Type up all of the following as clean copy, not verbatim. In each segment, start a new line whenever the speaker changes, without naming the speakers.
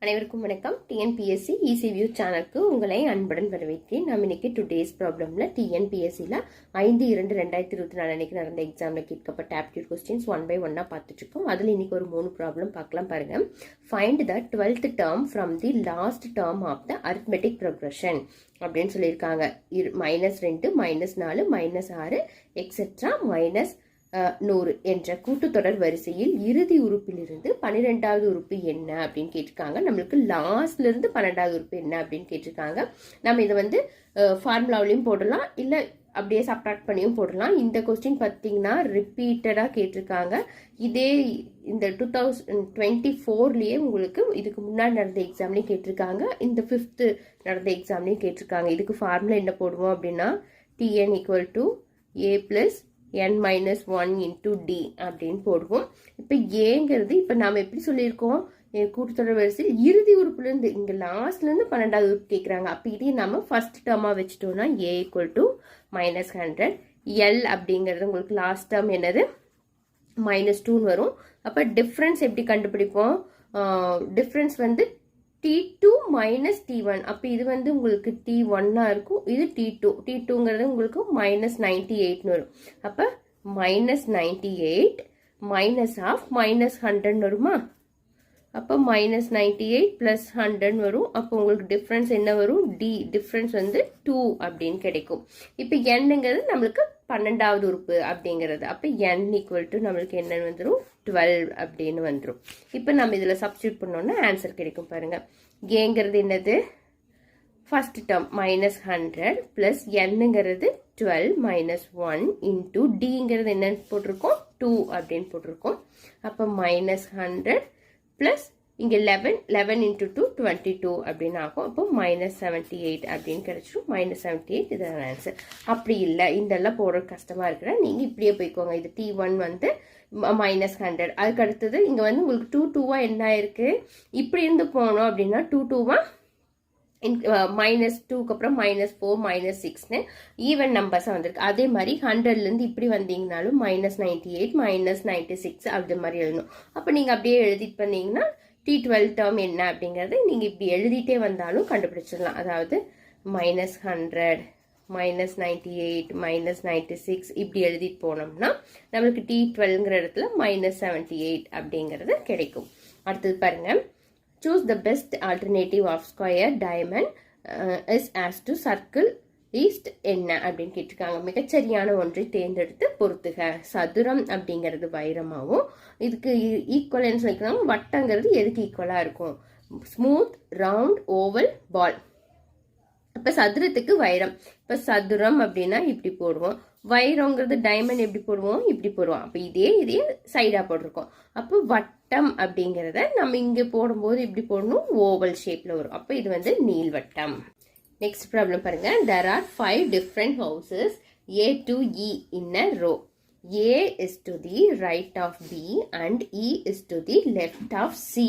அனைவருக்கும் வணக்கம். TNPSC easy view சேனலுக்கு உங்களை அன்புடன் வரவேற்கிறேன். நாம் இன்னைக்கு டுடேஸ் ப்ராப்ளம்ல டிஎன்பிஎஸ்சியில் 5/2/2024 அன்னைக்கு நடந்த எக்ஸாமில் கேட்கப்பட்ட ஆப்டிடியூட் கொஸ்டின்ஸ் 1 by 1 பார்த்துட்டு இருக்கோம். அதில் இன்னைக்கு ஒரு 3 ப்ராப்ளம் பார்க்கலாம் பாருங்க. Find the 12th term from the last term of the arithmetic progression அப்படின்னு சொல்லியிருக்காங்க. -2 -4 -6 எக்ஸெட்ரா -100 என்ற கூட்டுத்தொடர் வரிசையில் இறுதி உறுப்பிலிருந்து 12வது உறுப்பு என்ன அப்படின்னு கேட்டிருக்காங்க. நம்மளுக்கு லாஸ்ட்ல இருந்து 12வது உறுப்பு என்ன அப்படின்னு கேட்டிருக்காங்க. நம்ம இதை ஃபார்முலாவிலையும் போடலாம், இல்லை அப்படியே சப்ராக்ட் பண்ணியும் போடலாம். இந்த கொஸ்டின் பார்த்தீங்கன்னா ரிப்பீட்டடாக கேட்டிருக்காங்க. இதே இந்த 2024லயே உங்களுக்கு இதுக்கு முன்னாடி நடந்த எக்ஸாம்லையும் கேட்டிருக்காங்க, இந்த 5th நடந்த எக்ஸாம்லையும் கேட்டிருக்காங்க. இதுக்கு ஃபார்முலா என்ன போடுவோம் அப்படின்னா TN = A + n-1 into d அப்படின்னு போடுவோம். இப்போ ஏங்கிறது இப்போ நாம் எப்படி சொல்லியிருக்கோம், கூட்டுத்தொடர் வரிசையில் இறுதி உறுப்புலேருந்து இங்கே லாஸ்ட்லேருந்து 12வது உறுப்பு கேட்குறாங்க. அப்போ இதையும் நம்ம ஃபர்ஸ்ட் டேர்மாக வச்சுட்டோம்னா A = -100. L அப்படிங்கிறது உங்களுக்கு லாஸ்ட் டேர்ம் என்னது -2 வரும். அப்போ டிஃப்ரென்ஸ் எப்படி கண்டுபிடிப்போம், டிஃப்ரென்ஸ் T2 - T1. அப்போ இது உங்களுக்கு T1 இருக்கும், இது T2. T2ங்கிறது உங்களுக்கு -98 வரும். அப்போ -98 -100 வருமா? அப்போ -98 + 100 வரும். அப்போ உங்களுக்கு டிஃப்ரென்ஸ் என்ன வரும், D டிஃப்ரென்ஸ் 2 அப்படின்னு கிடைக்கும். இப்போ Nங்கிறது நம்மளுக்கு 12வது உறுப்பு அப்படிங்கிறது. அப்போ N = நம்மளுக்கு என்ன வந்துடும், 12 அப்படின்னு வந்துடும். இப்போ நம்ம இதில் சப்ஸ்டியூட் பண்ணோம்னா ஆன்சர் கிடைக்கும் பாருங்க. ஏங்கிறது என்னது, ஃபர்ஸ்ட் டேர்ம் -100 + Nங்கிறது 12 - 1 into Dங்கிறது என்னன்னு போட்டிருக்கோம், 2 அப்படின்னு போட்டிருக்கோம். அப்போ -100 + இங்கே 11 × 2 22 அப்படின்னு ஆகும். அப்போ -78 அப்படின்னு கிடைச்சிடும். -78 இதுதான் ஆன்சர். அப்படி இல்லை, இதெல்லாம் போடுற கஷ்டமா இருக்கிற நீங்கள் இப்படியே போய்க்கோங்க. இது T1 -100, அதுக்கு அடுத்தது இங்கே உங்களுக்கு 2 2வா என்ன இருக்கு, இப்படி இருந்து போனோம் அப்படின்னா 2 2வா -2க்கு அப்புறம் -4 -6ன்னு ஈவன் நம்பர்ஸாக வந்திருக்கு. அதே மாதிரி 100லேருந்து இப்படி வந்தீங்கனாலும் -98 -96 அது மாதிரி எழுதணும். அப்போ நீங்கள் அப்படியே எழுதிட்டு பண்ணீங்கன்னா T12 டேர்ம் என்ன அப்படிங்கிறது நீங்கள் இப்படி எழுதிட்டே வந்தாலும் கண்டுபிடிச்சிடலாம். அதாவது -100 -98 -96 இப்படி எழுதிட்டு போனோம்னா நம்மளுக்கு T12ங்கிற இடத்துல -78 அப்படிங்கிறது கிடைக்கும். அடுத்தது பாருங்க, choose the best alternative of square diamond is as to circle east என்ன அப்படின்னு கேட்டிருக்காங்க. மிகச்சரியான ஒன்றை தேர்ந்தெடுத்து பொறுத்துக. சதுரம் அப்படிங்கிறது வைரமாகவும், இதுக்கு ஈக்குவலன்ஸ் வைக்கணும். வட்டங்கிறது எதுக்கு ஈக்குவலாக இருக்கும், ஸ்மூத் ரவுண்ட் ஓவல் பால். இப்போ சதுரத்துக்கு வைரம், இப்போ சதுரம் அப்படின்னா இப்படி போடுவோம், வைரங்கிறது டைமண்ட் எப்படி போடுவோம், இப்படி போடுவோம். அப்போ இதே சைடாக போட்டிருக்கோம். அப்போ வட்டம் அப்படிங்கிறத நம்ம இங்கே போடும்போது இப்படி போடணும், ஓவல் ஷேப்பில் வரும். அப்போ இது நீள்வட்டம். நெக்ஸ்ட் ப்ராப்ளம் பாருங்க. There are 5 different houses A to E in a row. A is to the right of B and E is to the left of C.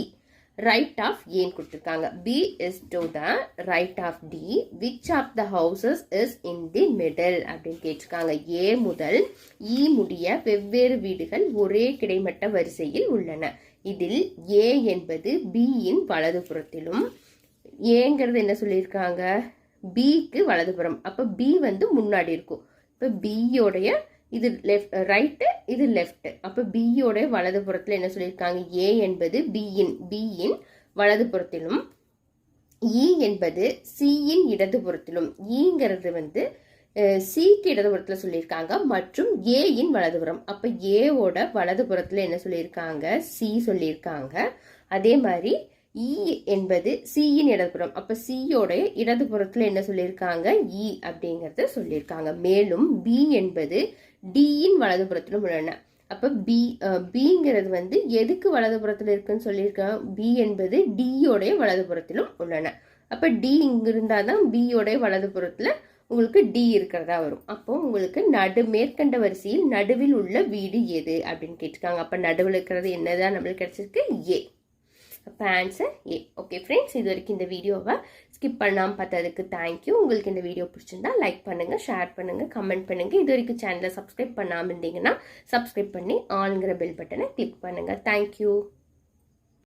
Right of A கொடுத்திருக்காங்க. B is to the right of D. Which of the houses is in the middle அப்படின்னு கேட்டிருக்காங்க. A முதல் E முடிய வெவ்வேறு வீடுகள் ஒரே கிடைமட்ட வரிசையில் உள்ளன. இதில் A என்பது B இன் வலதுபுறத்திலும், ஏங்கிறது என்ன சொல்லியிருக்காங்க, பிக்கு வலதுபுறம். அப்போ பி முன்னாடி இருக்கும். இப்போ பியோடைய இது ரைட்டு, இது லெஃப்ட். அப்போ பியோடைய வலதுபுறத்தில் என்ன சொல்லியிருக்காங்க, ஏ என்பது பியின் வலதுபுறத்திலும், இ என்பது சியின் இடதுபுறத்திலும். ஈங்கிறது சிக்கு இடதுபுறத்தில் சொல்லியிருக்காங்க, மற்றும் ஏயின் வலதுபுறம். அப்போ ஏவோட வலதுபுறத்தில் என்ன சொல்லியிருக்காங்க, சி சொல்லியிருக்காங்க. அதே மாதிரி இ என்பது சியின் இடதுபுறம். அப்ப சியோட இடதுபுறத்துல என்ன சொல்லியிருக்காங்க, இ அப்படிங்கறத சொல்லியிருக்காங்க. மேலும் பி என்பது டியின் வலதுபுறத்திலும் உள்ளன. அப்ப பிங்கிறது எதுக்கு வலதுபுறத்துல இருக்குன்னு சொல்லியிருக்காங்க, பி என்பது டியோடைய வலதுபுறத்திலும் உள்ளன. அப்ப டி இங்க இருந்தாதான் பியோடைய வலதுபுறத்துல உங்களுக்கு டி இருக்கிறதா வரும். அப்போ உங்களுக்கு மேற்கண்ட வரிசையில் நடுவில் உள்ள வீடு எது அப்படின்னு கேட்டிருக்காங்க. அப்ப நடுவில் இருக்கிறது என்னதான் நம்மளுக்கு கிடைச்சிருக்கு, ஏ. அப்போ ஆன்சர் ஏ. ஓகே ஃப்ரெண்ட்ஸ், இது வரைக்கும் இந்த வீடியோவை ஸ்கிப் பண்ணாமல் பார்த்ததுக்கு தேங்க்யூ. உங்களுக்கு இந்த வீடியோ பிடிச்சிருந்தா லைக் பண்ணுங்கள், ஷேர் பண்ணுங்கள், கமெண்ட் பண்ணுங்கள். இது வரைக்கும் சேனலை சப்ஸ்கிரைப் பண்ணாமல் இருந்தீங்கன்னா சப்ஸ்கிரைப் பண்ணி ஆன்கிற பெல் பட்டனை கிளிக் பண்ணுங்கள். தேங்க்யூ.